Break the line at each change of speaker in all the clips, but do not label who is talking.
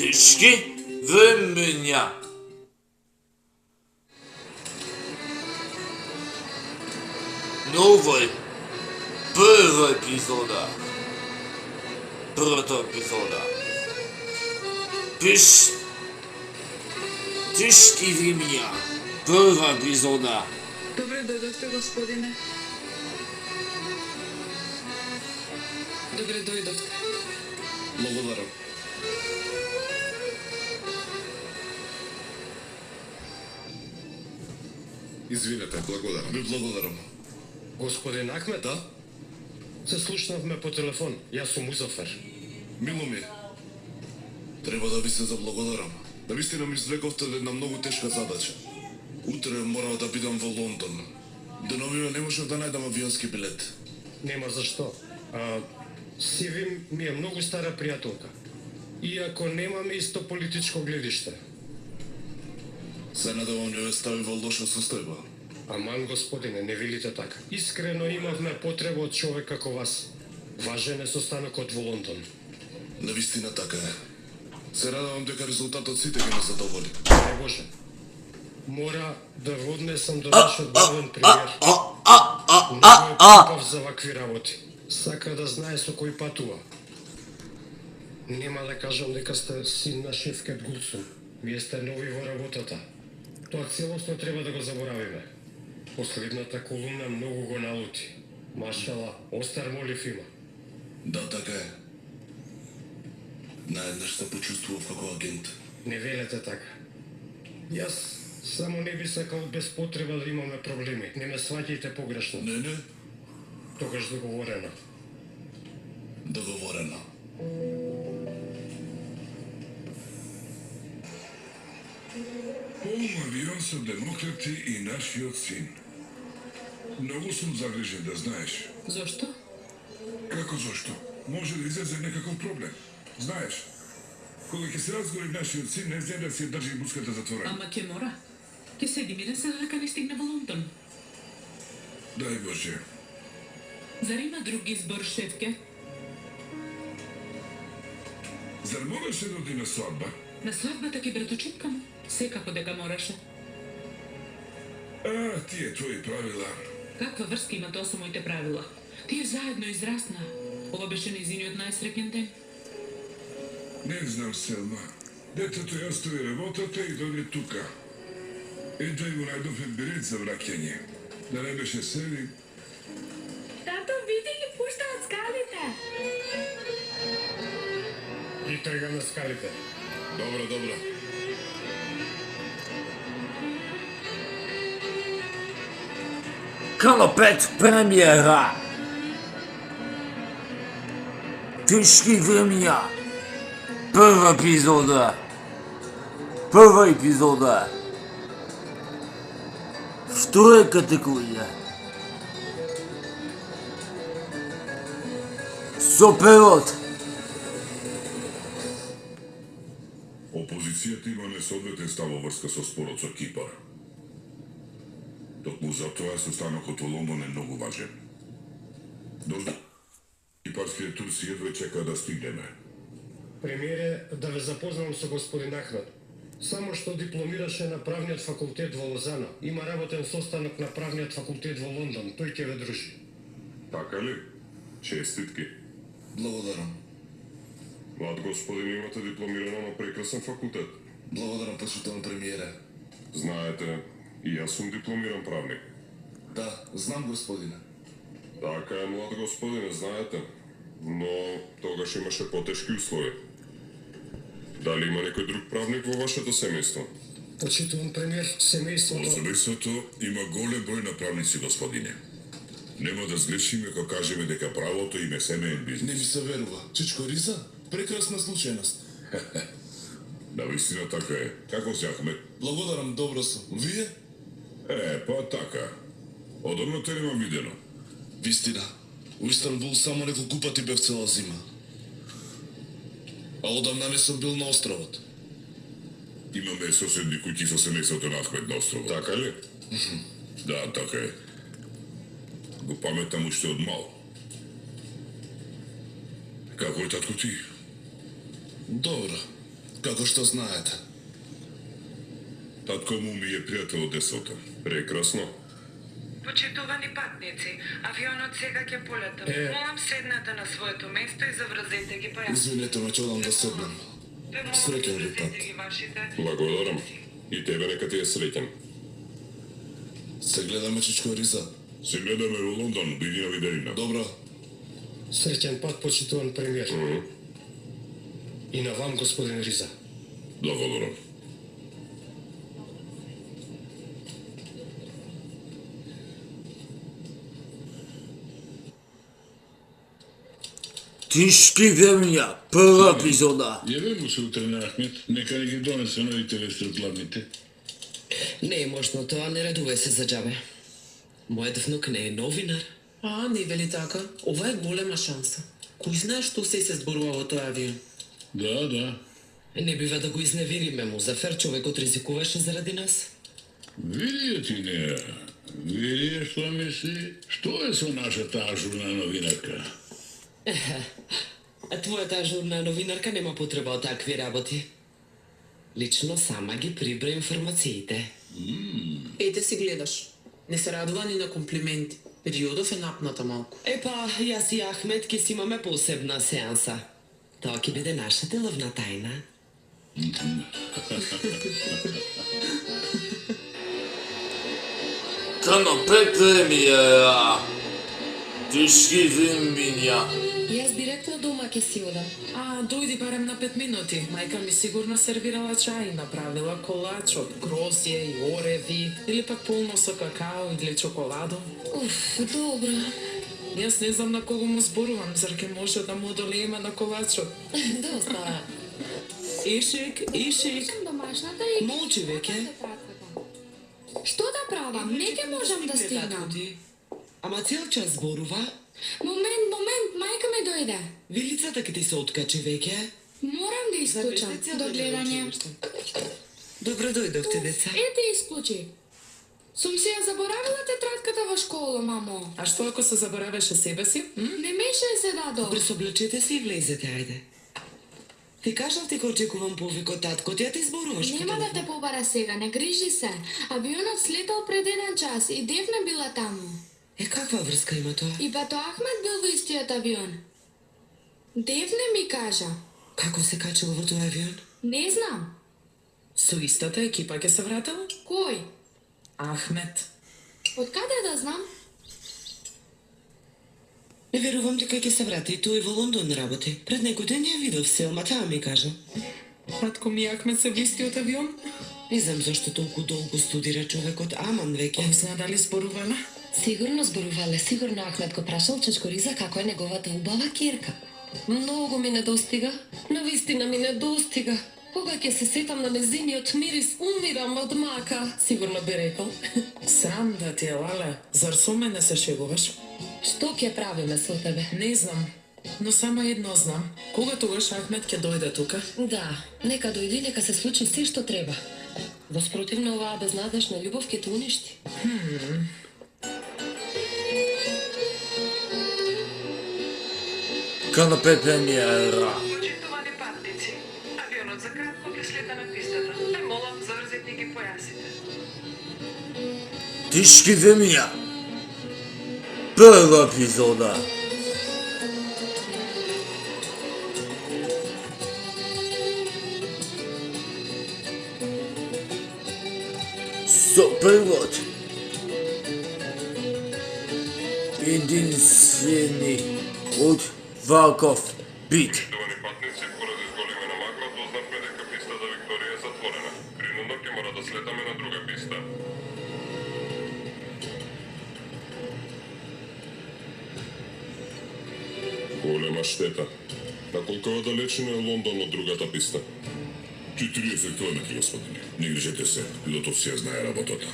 Тешки времења. Новој прва епизода. Првата епизода. Тешки времења. Прва епизода.
Добре дојдовте, господине. Добре дојдовте.
Благодарам.
Извинете, благодарам.
Ви благодарам.
Господин Ахмед?
Да?
Се слушнавме по телефон. Јас сум Музафер.
Мило ми. Треба да ви се заблагодарам. Навистина ми извлековте една многу тешка задача. Утре морам да бидам во Лондон. Деновиве не можев да најдам авионски билет.
Нема зашто. Сиви ми е многу стара пријателка. Иако немаме исто политичко гледиште.
Се надевам не ве стави во лоша состојба.
Аман, господине, не велите така. Искрено имавме потреба од човек како вас. Важен е состанокот во Лондон.
Навистина така е. Се радувам дека резултатот сите ги ме задоволи.
Не Боже. Мора да го однесам до нашиот главен премиер. Многу е попав за вакви работи. Сака да знае со кој патува. Нема да кажам дека сте син на Шефкет Гулсун. Вие сте нови во работата. Тоа целосно треба да го заборавиме. Последната колумна многу го налути. Машала, остар молив има.
Да, така е. Наеднаш се почувствував како агент.
Не велете така. Јас само не би сакал без потреба да имаме проблеми. Не ме сваќајте погрешно.
Не.
Тогаш договорено.
Договорено.
Полн авион со демократи и нашиот син. Многу сум загрижен, да знаеш.
Зошто?
Како зошто? Може да излезе некаков проблем. Знаеш, кога ќе се разговори нашиот син, не знае да си држи буската затворена.
Ама ќе мора. Ќе седи мирен се дека не стигне во Лондон.
Дај Боже.
Зар има друг избор, Шефке?
Зар мораше да оди на свадба?
На свадбата ќе браточитка му. Секако дека мораше.
Тие твои правила.
Каква врска има тоа со моите правила? Тие заедно израсна. Ова беше нејзиниот најсреќен ден.
Не знам, Селма. Детето ја остави работата и дојде тука. Едва и му најдовме билет за враќање. Да не беше сели.
Тато, види ги пушта од скалите.
И тој га на скалите.
Добро.
Канал 5 премиера. Тешки времења. Прва епизода. Втора категорија. Со превод.
Опозицијата има несоодветен став во врска со спорот со Кипар. Токму за тоа состанокот во Лондон е многу важен. Кипарските турци едва чека да стигнеме.
Премиере, да ве запознам со господин Ахмед. Само што дипломираше на правниот факултет во Лозана. Има работен состанок на правниот факултет во Лондон. Тој ќе ве дружи.
Така ли? Честитки.
Благодарам.
Млад господин, имате дипломирано на прекрасен факултет.
Благодарам, почитувам премиере.
Знаете, и јас сум дипломиран правник.
Да, знам, господине.
Така е, млад господине, знаете. Но тогаш имаше потешки услови. Дали има некој друг правник во вашето семејство?
Почитувам премиер,
Во
семејството.
семејството има голем број на правници, господине. Нема да сгрешиме кога кажеме дека правото им е семеен
Не
бизнес.
ми се верува. Чичко Риза? Прекрасна случајност.
Навистина така е. Како се Ахмед?
Благодарам, добро сум. Вие?
Па така. Одамна те нема видено.
Вистина. У Истанбул само неколку пати бев цела зима. А одамна не сум бил на островот.
Имаме соседни куќи со семејството на Ахмед на островот. Така ли? Да, така е. Го паметам уште од мал. Како е татко ти?
Добро. Како што знаете.
Татко му ми е пријател од десото. Прекрасно.
Почитувани патници, авионот сега ќе полета. Молам седнете на своето место и заврзете ги појасите.
Извинете ме, ќе одам да седнам. Среќен ви пат.
Благодарам. И тебе нека ти е среќен.
Се гледаме, Чичко Риза.
Се гледаме во Лондон, биди на виделина.
Добро.
Среќен пат, почитуван премиер. И на вам, господин Риза.
Благодарам.
Тишки времења, прва епизода.
Јаве му се утре на Ахмет, нека не ги донесе новите вести од главните.
Не е можно тоа, не радувај се за џабе. Мојот внук не е новинар.
А, не вели така. Ова е голема шанса. Кој знае што се зборува во тој авион?
Да.
Не бива да го изневериме, Музафер, човекот ризикуваше заради нас.
Види ти не. Види што мисли. Што е со нашата ажурна новинарка?
А твојата ажурна новинарка нема потреба од такви работи. Лично сама ги прибра информациите.
Ете си гледаш. Не се радува ни на комплименти. Периодов е напната малку.
Епа, јас и Ахмет ќе си имаме посебна сеанса. Тоа ќе биде наша деловна тајна.
Канапе премиера. Тишки времења.
Јас директно дома ќе си одам.
А, дојди барем на 5 минути. Мајка ми сигурно сервирала чај, направила колач од грозје и ореви, или пак полно со какао или чоколадо.
Уф, добро.
Јас не знам на кого му зборувам, зар ќе може да му одолееме на колачот.
Доста.
Ишик.
Сум домашната и...
Молчи веќе.
Што да правам? Не ќе можам да стигнам.
Ама цел час зборува.
Момент, мајка ме дојде.
Вилицата ќе ти се откачи веќе.
Морам да исклучам до гледање.
Добро дојдовте, деца.
Ете исклучи. Сум си ја заборавила тетрадката во школа, мамо.
А што ако се заборавеше себе си?
Не мешај се, дадо.
Пресоблечете се и влезете, ајде. Ти кажав ти кој очекувам повик од татко, ти ја ти зборуваш.
Нема да те побара сега, не грижи се. Авионот слетал пред 1 час и Девна била таму.
Каква врска има тоа?
И бато Ахмет бил во истиот авион. Девне ми кажа.
Како се качил во тој авион?
Не знам.
Со истата екипа ќе се вратила?
Кој?
Ахмет.
Од каде да знам?
Не верувам дека ќе се врати и тој во Лондон работи. Пред некој ден ја видов Селма, таа ми кажа.
Татко ми и Ахмет се во истиот авион?
Не знам зашто толку долго студира човекот, аман веќе.
Не знам дали зборувале?
Сигурно зборувале, сигурно Ахмет го прашал Чичко Риза како е неговата убава кирка. Многу ми недостига, навистина ми недостига. Кога ќе се сетам на незиниот мирис, умирам од мака, сигурно би рекол.
Срам да ти е, Лале. Зар со мене се шегуваш?
Што ќе правиме со тебе?
Не знам. Но само едно знам. Кога тогаш Ахмет ќе дојде тука?
Да, нека дојди, нека се случи се што треба. Воспротивно оваа безнадежна љубов ќе те уништи.
Канапе премиера.
Почитувани патници, авионот за кратко ќе слета на пистата. Те молам, заврзете ги појасите.
Тишки времења. Прва епизода. Со превод. Единствени од Ваков Бит.
Почитувани патници, поради зголемена магла, дознавме дека пистата Викторија е затворена. Принудно ќе мора да слетаме на друга писта. Голема штета. На колку е далечина е Лондон од другата писта? 40 км, господине. Не грижете се, пилотот си ја знае работата.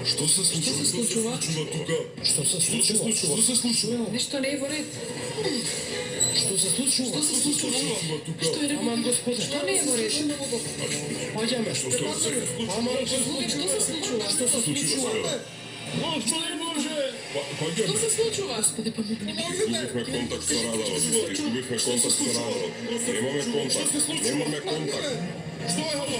Што се случува тука?
Што се случува?
Што се случува?
Нешто не е во ред.
Што се случува?
Што се случува тука?
Што е
Аман господе,
Што не е во ред?
Ајдеме.
Што се случува?
Аман господе,
Што се случува?
што се случува?
Што се случува?
Господи, помогни ми.
Изгубихме контакт со радарот. Изгубихме контакт со радарот. Немаме контакт. Немаме контакт.
Што е ова?